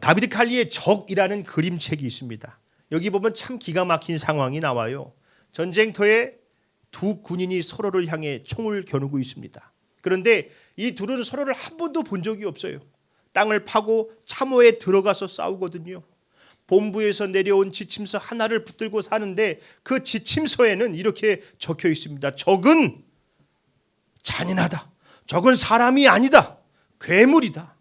다비드 칼리의 적이라는 그림책이 있습니다. 여기 보면 참 기가 막힌 상황이 나와요. 전쟁터에 두 군인이 서로를 향해 총을 겨누고 있습니다. 그런데 이 둘은 서로를 한 번도 본 적이 없어요. 땅을 파고 참호에 들어가서 싸우거든요. 본부에서 내려온 지침서 하나를 붙들고 사는데 그 지침서에는 이렇게 적혀 있습니다. 적은 잔인하다. 적은 사람이 아니다. 괴물이다.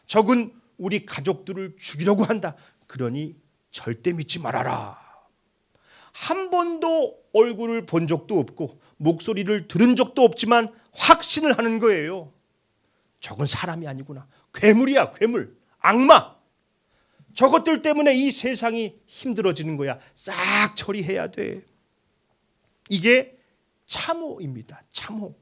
적은 우리 가족들을 죽이려고 한다. 그러니 절대 믿지 말아라. 한 번도 얼굴을 본 적도 없고 목소리를 들은 적도 없지만 확신을 하는 거예요. 적은 사람이 아니구나. 괴물이야, 괴물. 악마. 저것들 때문에 이 세상이 힘들어지는 거야. 싹 처리해야 돼. 이게 참호입니다. 참호.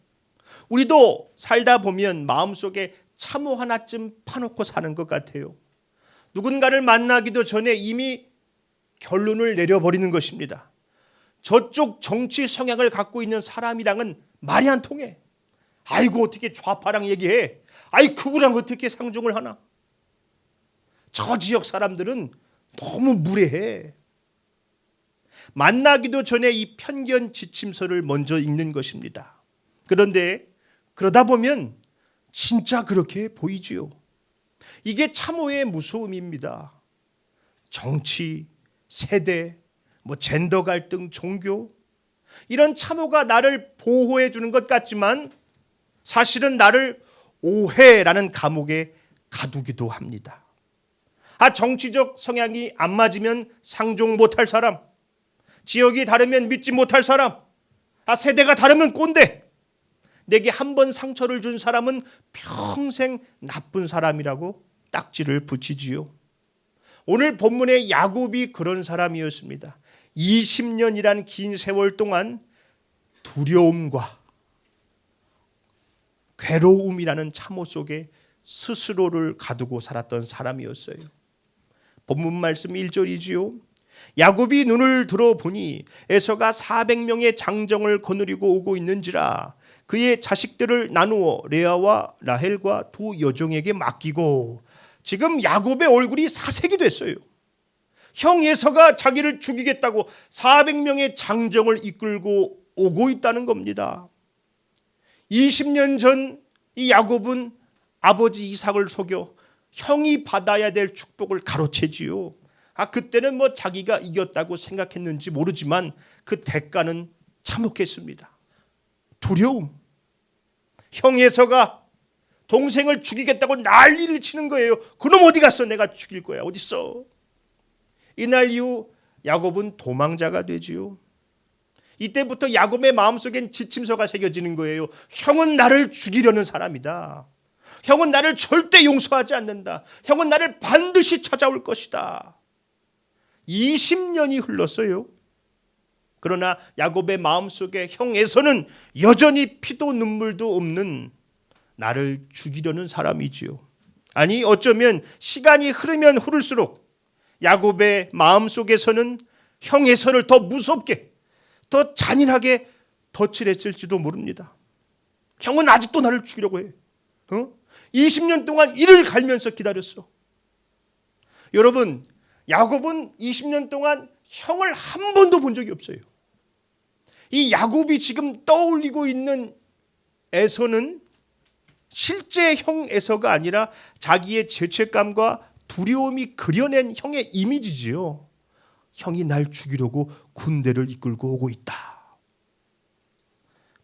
우리도 살다 보면 마음속에 참호 하나쯤 파놓고 사는 것 같아요. 누군가를 만나기도 전에 이미 결론을 내려버리는 것입니다. 저쪽 정치 성향을 갖고 있는 사람이랑은 말이 안 통해. 아이고 어떻게 좌파랑 얘기해. 아이 그거랑 어떻게 상종을 하나. 저 지역 사람들은 너무 무례해. 만나기도 전에 이 편견 지침서를 먼저 읽는 것입니다. 그런데 그러다 보면 진짜 그렇게 보이지요. 이게 참호의 무서움입니다. 정치, 세대, 젠더 갈등, 종교 이런 참호가 나를 보호해 주는 것 같지만 사실은 나를 오해라는 감옥에 가두기도 합니다. 정치적 성향이 안 맞으면 상종 못할 사람, 지역이 다르면 믿지 못할 사람, 세대가 다르면 꼰대. 내게 한 번 상처를 준 사람은 평생 나쁜 사람이라고 딱지를 붙이지요. 오늘 본문의 야곱이 그런 사람이었습니다. 20년이란 긴 세월 동안 두려움과 괴로움이라는 참호 속에 스스로를 가두고 살았던 사람이었어요. 본문 말씀 1절이지요. 야곱이 눈을 들어보니 에서가 400명의 장정을 거느리고 오고 있는지라 그의 자식들을 나누어 레아와 라헬과 두 여종에게 맡기고. 지금 야곱의 얼굴이 사색이 됐어요. 형 에서가 자기를 죽이겠다고 400명의 장정을 이끌고 오고 있다는 겁니다. 20년 전 이 야곱은 아버지 이삭을 속여 형이 받아야 될 축복을 가로채지요. 그때는 자기가 이겼다고 생각했는지 모르지만 그 대가는 참혹했습니다. 두려움. 형 에서가 동생을 죽이겠다고 난리를 치는 거예요. 그놈 어디 갔어? 내가 죽일 거야. 어디 있어? 이날 이후 야곱은 도망자가 되지요. 이때부터 야곱의 마음속엔 지침서가 새겨지는 거예요. 형은 나를 죽이려는 사람이다. 형은 나를 절대 용서하지 않는다. 형은 나를 반드시 찾아올 것이다. 20년이 흘렀어요. 그러나 야곱의 마음속에 형 에서는 여전히 피도 눈물도 없는 나를 죽이려는 사람이지요. 아니 어쩌면 시간이 흐르면 흐를수록 야곱의 마음속에서는 형 에서를 더 무섭게 더 잔인하게 덧칠했을지도 모릅니다. 형은 아직도 나를 죽이려고 해. 20년 동안 이를 갈면서 기다렸어. 여러분 야곱은 20년 동안 형을 한 번도 본 적이 없어요. 이 야곱이 지금 떠올리고 있는 에서는 실제 형 에서가 아니라 자기의 죄책감과 두려움이 그려낸 형의 이미지지요. 형이 날 죽이려고 군대를 이끌고 오고 있다.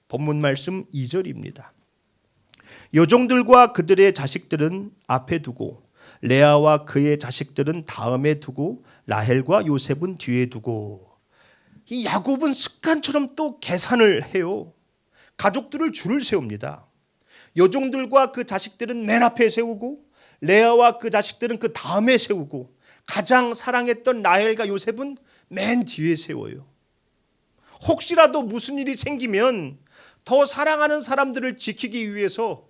본문 말씀 2절입니다. 여종들과 그들의 자식들은 앞에 두고 레아와 그의 자식들은 다음에 두고 라헬과 요셉은 뒤에 두고. 이 야곱은 습관처럼 또 계산을 해요. 가족들을 줄을 세웁니다. 여종들과 그 자식들은 맨 앞에 세우고 레아와 그 자식들은 그 다음에 세우고 가장 사랑했던 라헬과 요셉은 맨 뒤에 세워요. 혹시라도 무슨 일이 생기면 더 사랑하는 사람들을 지키기 위해서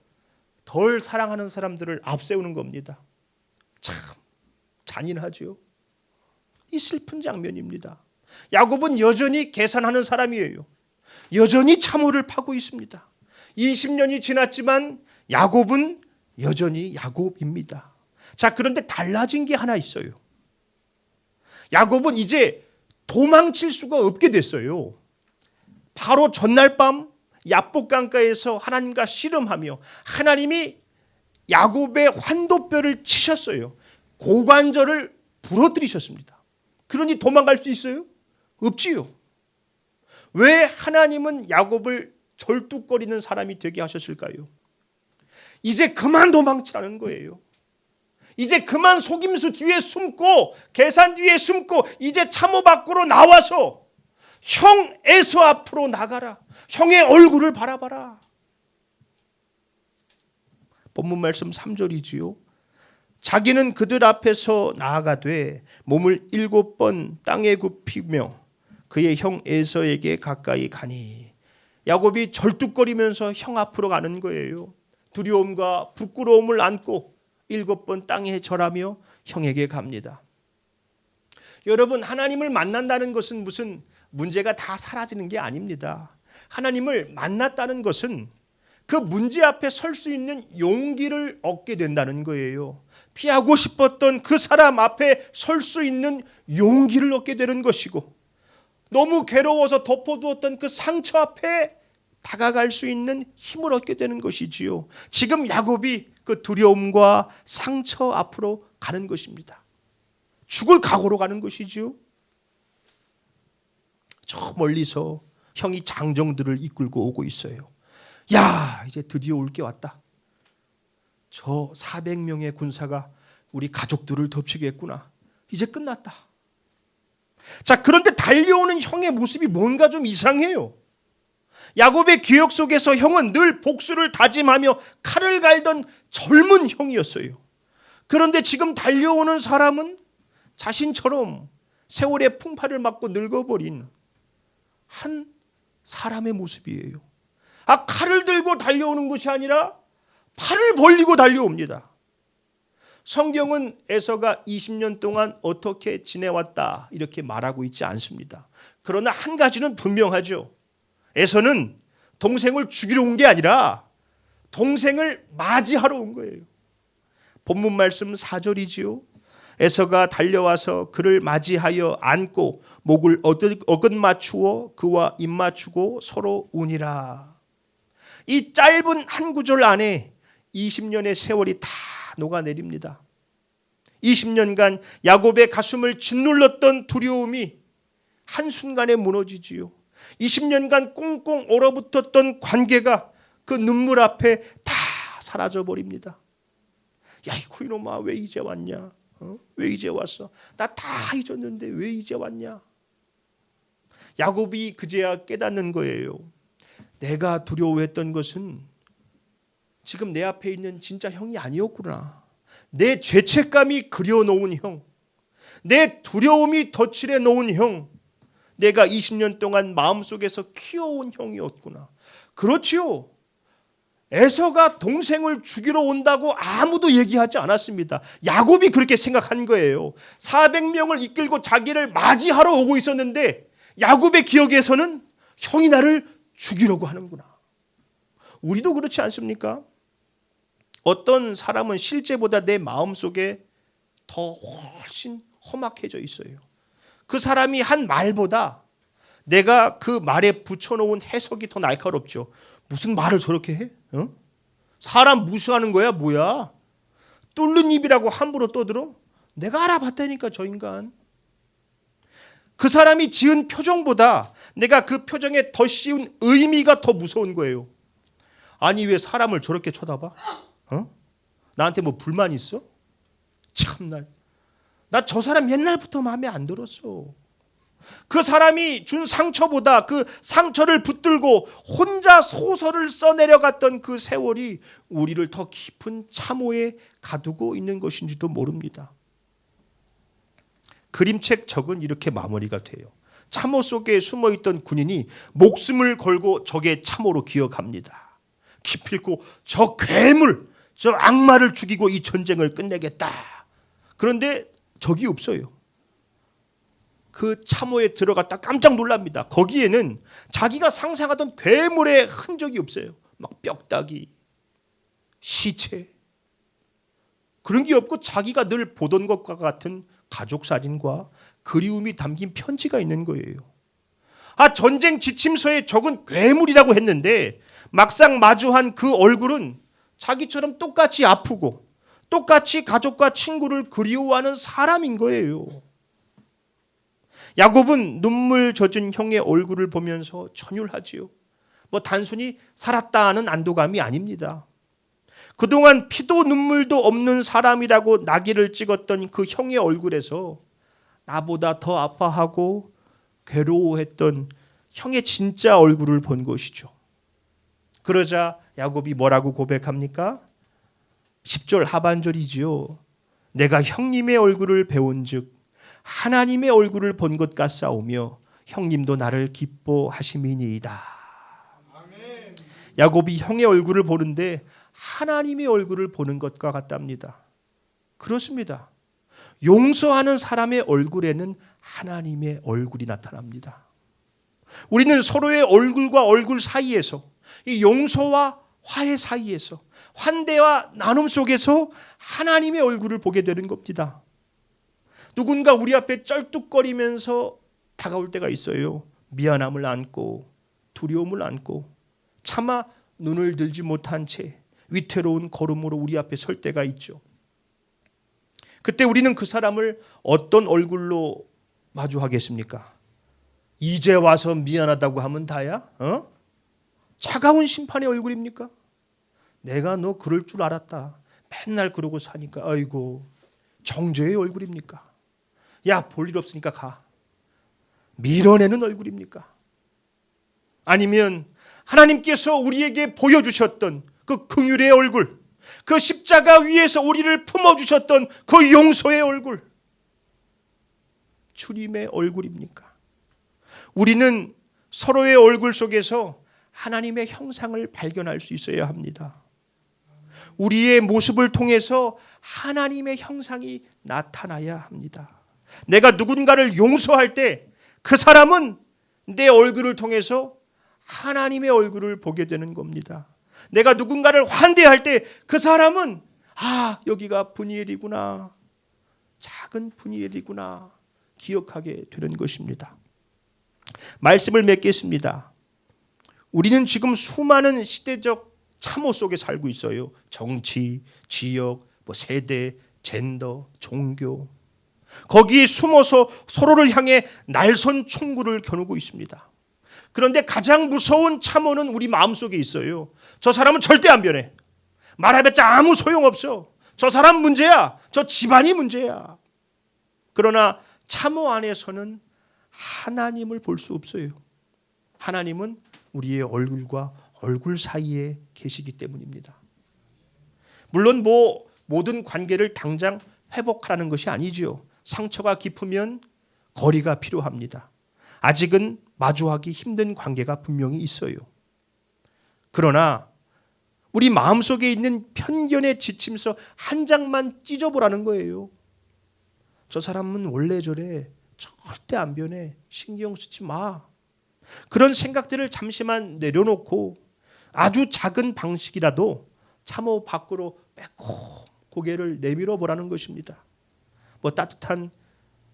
덜 사랑하는 사람들을 앞세우는 겁니다. 참 잔인하죠. 이 슬픈 장면입니다. 야곱은 여전히 계산하는 사람이에요. 여전히 참호를 파고 있습니다. 20년이 지났지만 야곱은 여전히 야곱입니다. 자, 그런데 달라진 게 하나 있어요. 야곱은 이제 도망칠 수가 없게 됐어요. 바로 전날 밤 야복 강가에서 하나님과 씨름하며 하나님이 야곱의 환도뼈를 치셨어요. 고관절을 부러뜨리셨습니다. 그러니 도망갈 수 있어요? 없지요. 왜 하나님은 야곱을 절뚝거리는 사람이 되게 하셨을까요? 이제 그만 도망치라는 거예요. 이제 그만 속임수 뒤에 숨고 계산 뒤에 숨고 이제 참호 밖으로 나와서 형 에서 앞으로 나가라. 형의 얼굴을 바라봐라. 본문 말씀 3절이지요. 자기는 그들 앞에서 나아가되 몸을 7번 땅에 굽히며 그의 형 에서에게 가까이 가니. 야곱이 절뚝거리면서 형 앞으로 가는 거예요. 두려움과 부끄러움을 안고 7번 땅에 절하며 형에게 갑니다. 여러분, 하나님을 만난다는 것은 무슨 문제가 다 사라지는 게 아닙니다. 하나님을 만났다는 것은 그 문제 앞에 설 수 있는 용기를 얻게 된다는 거예요. 피하고 싶었던 그 사람 앞에 설 수 있는 용기를 얻게 되는 것이고, 너무 괴로워서 덮어두었던 그 상처 앞에 다가갈 수 있는 힘을 얻게 되는 것이지요. 지금 야곱이 그 두려움과 상처 앞으로 가는 것입니다. 죽을 각오로 가는 것이지요. 저 멀리서 형이 장정들을 이끌고 오고 있어요. 야, 이제 드디어 올 게 왔다. 저 400명의 군사가 우리 가족들을 덮치겠구나. 이제 끝났다. 자, 그런데 달려오는 형의 모습이 뭔가 좀 이상해요. 야곱의 기억 속에서 형은 늘 복수를 다짐하며 칼을 갈던 젊은 형이었어요. 그런데 지금 달려오는 사람은 자신처럼 세월의 풍파를 맞고 늙어버린 한 사람의 모습이에요. 칼을 들고 달려오는 것이 아니라 팔을 벌리고 달려옵니다. 성경은 에서가 20년 동안 어떻게 지내왔다 이렇게 말하고 있지 않습니다. 그러나 한 가지는 분명하죠. 에서는 동생을 죽이러 온 게 아니라 동생을 맞이하러 온 거예요. 본문 말씀 4절이지요. 에서가 달려와서 그를 맞이하여 안고 목을 어긋맞추어 그와 입맞추고 서로 우니라. 이 짧은 한 구절 안에 20년의 세월이 다 녹아내립니다. 20년간 야곱의 가슴을 짓눌렀던 두려움이 한순간에 무너지지요. 20년간 꽁꽁 얼어붙었던 관계가 그 눈물 앞에 다 사라져버립니다. 야, 이거 이놈아, 왜 이제 왔냐? 왜 이제 왔어? 나 다 잊었는데 왜 이제 왔냐? 야곱이 그제야 깨닫는 거예요. 내가 두려워했던 것은 지금 내 앞에 있는 진짜 형이 아니었구나. 내 죄책감이 그려놓은 형, 내 두려움이 덧칠해 놓은 형, 내가 20년 동안 마음속에서 키워온 형이었구나. 그렇지요. 에서가 동생을 죽이러 온다고 아무도 얘기하지 않았습니다. 야곱이 그렇게 생각한 거예요. 400명을 이끌고 자기를 맞이하러 오고 있었는데 야곱의 기억에서는 형이 나를 죽이려고 하는구나. 우리도 그렇지 않습니까? 어떤 사람은 실제보다 내 마음속에 더 훨씬 험악해져 있어요. 그 사람이 한 말보다 내가 그 말에 붙여놓은 해석이 더 날카롭죠. 무슨 말을 저렇게 해? 사람 무시하는 거야 뭐야? 뚫는 입이라고 함부로 떠들어? 내가 알아봤다니까 저 인간. 그 사람이 지은 표정보다 내가 그 표정에 더 씌운 의미가 더 무서운 거예요. 아니 왜 사람을 저렇게 쳐다봐? 나한테 뭐 불만 있어? 참나, 나 저 사람 옛날부터 마음에 안 들었어. 그 사람이 준 상처보다 그 상처를 붙들고 혼자 소설을 써내려갔던 그 세월이 우리를 더 깊은 참호에 가두고 있는 것인지도 모릅니다. 그림책 적은 이렇게 마무리가 돼요. 참호 속에 숨어있던 군인이 목숨을 걸고 적의 참호로 기어갑니다. 기필코 저 괴물, 저 악마를 죽이고 이 전쟁을 끝내겠다. 그런데 적이 없어요. 그 참호에 들어갔다 깜짝 놀랍니다. 거기에는 자기가 상상하던 괴물의 흔적이 없어요. 막 뼈다귀, 시체, 그런 게 없고 자기가 늘 보던 것과 같은 가족 사진과 그리움이 담긴 편지가 있는 거예요. 전쟁 지침서에 적은 괴물이라고 했는데 막상 마주한 그 얼굴은 자기처럼 똑같이 아프고 똑같이 가족과 친구를 그리워하는 사람인 거예요. 야곱은 눈물 젖은 형의 얼굴을 보면서 전율하지요. 단순히 살았다는 안도감이 아닙니다. 그동안 피도 눈물도 없는 사람이라고 낙인을 찍었던 그 형의 얼굴에서 나보다 더 아파하고 괴로워했던 형의 진짜 얼굴을 본 것이죠. 그러자 야곱이 뭐라고 고백합니까? 10절 하반절이지요. 내가 형님의 얼굴을 배운즉 하나님의 얼굴을 본 것 같사오며 형님도 나를 기뻐하심이니이다. 아멘. 야곱이 형의 얼굴을 보는데 하나님의 얼굴을 보는 것과 같답니다. 그렇습니다. 용서하는 사람의 얼굴에는 하나님의 얼굴이 나타납니다. 우리는 서로의 얼굴과 얼굴 사이에서, 이 용서와 화해 사이에서, 환대와 나눔 속에서 하나님의 얼굴을 보게 되는 겁니다. 누군가 우리 앞에 쩔뚝거리면서 다가올 때가 있어요. 미안함을 안고 두려움을 안고 차마 눈을 들지 못한 채 위태로운 걸음으로 우리 앞에 설 때가 있죠. 그때 우리는 그 사람을 어떤 얼굴로 마주하겠습니까? 이제 와서 미안하다고 하면 다야? 차가운 심판의 얼굴입니까? 내가 너 그럴 줄 알았다. 맨날 그러고 사니까 아이고 정죄의 얼굴입니까? 야, 볼 일 없으니까 가. 밀어내는 얼굴입니까? 아니면 하나님께서 우리에게 보여주셨던 그 긍휼의 얼굴, 그 십자가 위에서 우리를 품어주셨던 그 용서의 얼굴, 주님의 얼굴입니까? 우리는 서로의 얼굴 속에서 하나님의 형상을 발견할 수 있어야 합니다. 우리의 모습을 통해서 하나님의 형상이 나타나야 합니다. 내가 누군가를 용서할 때 그 사람은 내 얼굴을 통해서 하나님의 얼굴을 보게 되는 겁니다. 내가 누군가를 환대할 때 그 사람은 여기가 분이엘이구나, 작은 분이엘이구나 기억하게 되는 것입니다. 말씀을 맺겠습니다. 우리는 지금 수많은 시대적 참호 속에 살고 있어요. 정치, 지역, 세대, 젠더, 종교, 거기에 숨어서 서로를 향해 날선 총구를 겨누고 있습니다. 그런데 가장 무서운 참호는 우리 마음속에 있어요. 저 사람은 절대 안 변해. 말해봤자 아무 소용없어. 저 사람 문제야. 저 집안이 문제야. 그러나 참호 안에서는 하나님을 볼 수 없어요. 하나님은 우리의 얼굴과 얼굴 사이에 계시기 때문입니다. 물론 모든 관계를 당장 회복하라는 것이 아니지요. 상처가 깊으면 거리가 필요합니다. 아직은 마주하기 힘든 관계가 분명히 있어요. 그러나 우리 마음속에 있는 편견의 지침서 한 장만 찢어보라는 거예요. 저 사람은 원래 저래. 절대 안 변해. 신경 쓰지 마. 그런 생각들을 잠시만 내려놓고 아주 작은 방식이라도 참호 밖으로 빼꼼 고개를 내밀어 보라는 것입니다. 따뜻한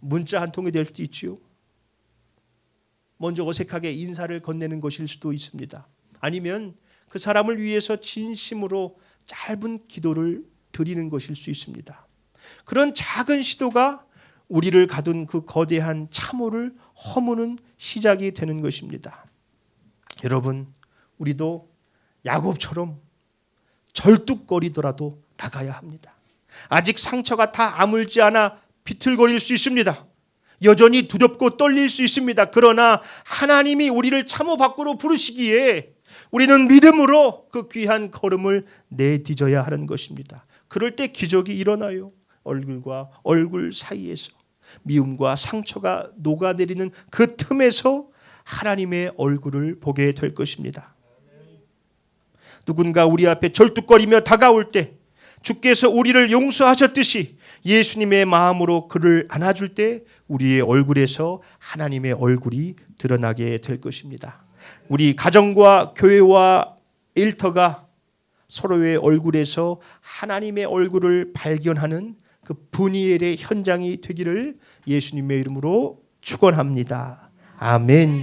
문자 한 통이 될 수도 있지요. 먼저 어색하게 인사를 건네는 것일 수도 있습니다. 아니면 그 사람을 위해서 진심으로 짧은 기도를 드리는 것일 수 있습니다. 그런 작은 시도가 우리를 가둔 그 거대한 참호를 허무는 시작이 되는 것입니다. 여러분, 우리도 야곱처럼 절뚝거리더라도 나가야 합니다. 아직 상처가 다 아물지 않아 비틀거릴 수 있습니다. 여전히 두렵고 떨릴 수 있습니다. 그러나 하나님이 우리를 참호 밖으로 부르시기에 우리는 믿음으로 그 귀한 걸음을 내디뎌야 하는 것입니다. 그럴 때 기적이 일어나요. 얼굴과 얼굴 사이에서 미움과 상처가 녹아내리는 그 틈에서 하나님의 얼굴을 보게 될 것입니다. 누군가 우리 앞에 절뚝거리며 다가올 때 주께서 우리를 용서하셨듯이 예수님의 마음으로 그를 안아줄 때 우리의 얼굴에서 하나님의 얼굴이 드러나게 될 것입니다. 우리 가정과 교회와 일터가 서로의 얼굴에서 하나님의 얼굴을 발견하는 그 분이엘의 현장이 되기를 예수님의 이름으로 축원합니다. 아멘.